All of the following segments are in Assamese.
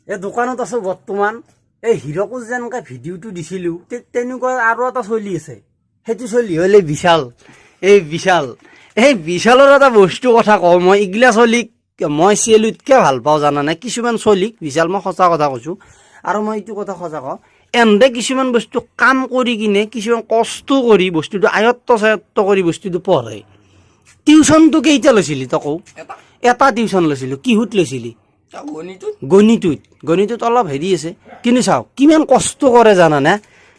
এই দোকানত আছো বৰ্তমান। এই হিৰকো যেনেকৈ ভিডিঅ'টো দিছিলোঁ তেনেকুৱা আৰু এটা চলি আছে। সেইটো চলি হ'ল এই বিশালৰ এটা বস্তু কথা কওঁ মই। এইগিলা চলিক মই চেলুতকৈ ভাল পাওঁ জানানে। কিছুমান চলিক বিশাল, মই সঁচা কথা কৈছোঁ। আৰু মই এইটো কথা সঁচা কওঁ, এনে কিছুমান বস্তু কাম কৰি কিনে, কিছুমান কষ্ট কৰি বস্তুটো আয়ত্ত কৰি বস্তুটো পঢ়ে। টিউচনটো কেইটা লৈছিলি তই কওঁ? এটা টিউচন লৈছিলোঁ। কিহত লৈছিলি? গণিতত অলপ হেৰি আছে, কিন্তু চাওক কিমান কষ্ট কৰে জানানে।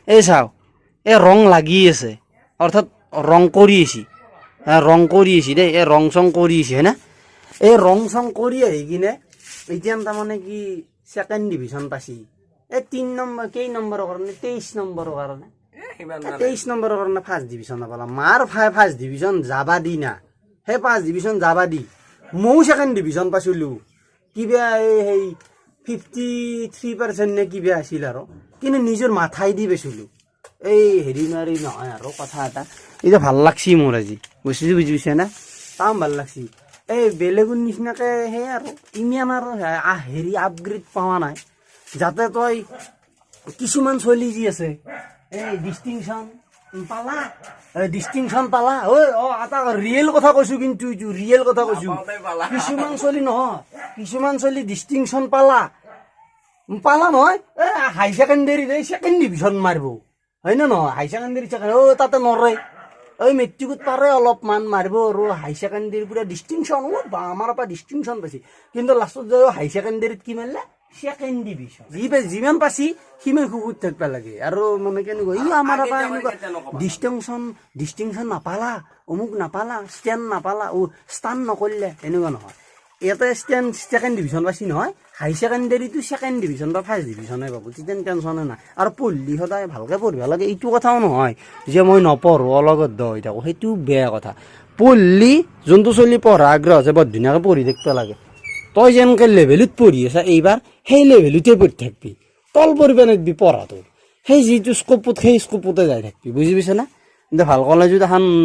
এই চাওক, এই ৰং লাগি আছে, অৰ্থাৎ ৰং কৰি আছি দেই। এই ৰং চং কৰি আছি হয়নে? এই ৰং চং কৰি আহি কিনে এতিয়া তাৰমানে কি ছেকেণ্ড ডিভিজন পাইছি। এই 3 নম্বৰ কেই নম্বৰৰ কাৰণে? 23 নম্বৰৰ কাৰণে। 23 নম্বৰৰ কাৰণে ফাৰ্ষ্ট ডিভিজন নাপালা। মাৰ ফাৰ্ষ্ট ডিভিজন যাবা দি না, সেই ফাৰ্ষ্ট ডিভিজন যাবা দি ময়ো ছেকেণ্ড ডিভিজন পাইছিলোঁ। কিবা এই 53% নে কিবা আছিল আৰু, কিন্তু নিজৰ মাথাই দি পাইছিলোঁ। এই হেৰি মাৰি নহয় আৰু কথা এটা। এতিয়া ভাল লাগছি মোৰ আজি বস্তুটো, বুজি পাইছে না? তাম ভাল লাগছি। এই বেলেগৰ নিচিনাকৈ সেই আৰু ইমান আৰু হেৰি আপগ্ৰেড পোৱা নাই, যাতে তই কিছুমান চলি যি আছে এই ডিষ্টিংশ্যন পালা। এটা ৰিয়েল কথা কৈছোঁ, কিন্তু এইটো ৰিয়েল কথা কৈছোঁ। কিছুমান চলি ডিষ্টিংশ্যন পালা নহয়। হাই ছেকেণ্ডেৰীত এই ছেকেণ্ড ডিভিজন মাৰিব, হয় নে নহয়? হাই ছেকেণ্ডেৰী তাতে নৰে। মেট্ৰিকত পাৰে অলপমান মাৰিব, আৰু হাই ছেকেণ্ডেৰীৰ পৰা ডিষ্টিংশ্যন আমাৰ পৰা ডিষ্টিংশ্যন পাইছে। কিন্তু লাষ্টত যায় হাই ছেকেণ্ডেৰীত কি মাৰিলে? Second division. যিমান পাইছি সিমান সুখত থাকিব লাগে। আৰু মানে কেনেকুৱা আমাৰ পৰা এনেকুৱা ডিষ্টিংশ্যন নাপালা, অমুক নাপালা, ষ্টান নকৰিলে, এনেকুৱা নহয়। ইয়াতে ছেকেণ্ড ডিভিজন পাইছি নহয়, হাই ছেকেণ্ডেৰীটো ছেকেণ্ড ডিভিজন বা ফাৰ্ষ্ট ডিভিজনে পাব, তেতিয়া টেনশ্যনে নাই। আৰু পঢ়লি সদায় ভালকৈ পঢ়িব লাগে, এইটো কথাও নহয় যে মই নপঢ়োঁ অলগত হৈ থাকোঁ, সেইটো বেয়া কথা। পঢ়লি যোনটো চলি পঢ়া আগ্ৰহ আছে বৰ ধুনীয়াকৈ পঢ়ি থাকিব লাগে। তই যেনেকৈ লেভেলত পঢ়ি আছা এইবাৰ, সেই লেভেলতে পঢ়ি থাকিবি, তল পঢ়িব নিদিবি পঢ়াটো। সেই যিটো স্ক'পত, সেই স্ক'পতে যাই থাকিবি, বুজি পাইছা না? কিন্তু ভাল কলেজত এখন